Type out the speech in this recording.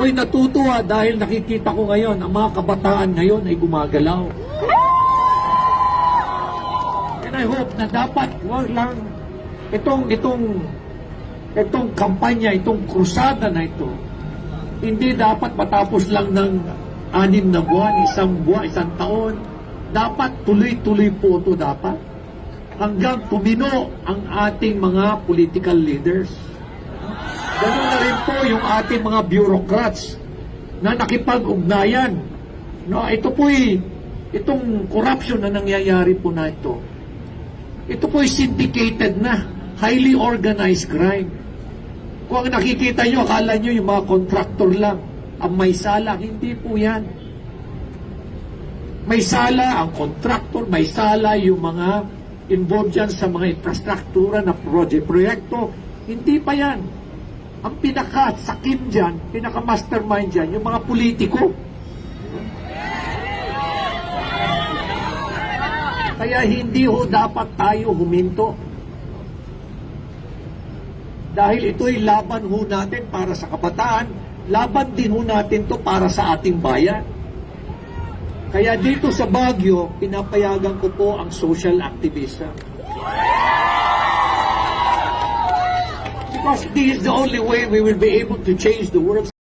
ako'y natutuwa dahil nakikita ko ngayon, ang mga kabataan ngayon ay gumagalaw. And I hope na dapat, wag lang, itong kampanya, itong krusada na ito, hindi dapat matapos lang ng 6 na buwan, isang taon. Dapat tuloy-tuloy po ito dapat. Hanggang tumino ang ating mga political leaders. Ganun na rin po yung ating mga bureaucrats na nakipag-ugnayan. No, ito po'y, itong corruption na nangyayari po na ito po'y syndicated na, highly organized crime. Kung ang nakikita nyo, akala nyo yung mga contractor lang, ang may sala, hindi po yan. May sala ang contractor, may sala yung mga involved dyan sa mga infrastruktura na proyekto, hindi pa yan. Ang pinaka-sakim dyan, pinaka-mastermind dyan, yung mga politiko. Kaya hindi ho dapat tayo huminto. Dahil ito'y laban ho natin para sa kabataan, laban din ho natin to para sa ating bayan. Kaya dito sa Baguio, pinapayagan ko po ang social activism. Because this is the only way we will be able to change the world.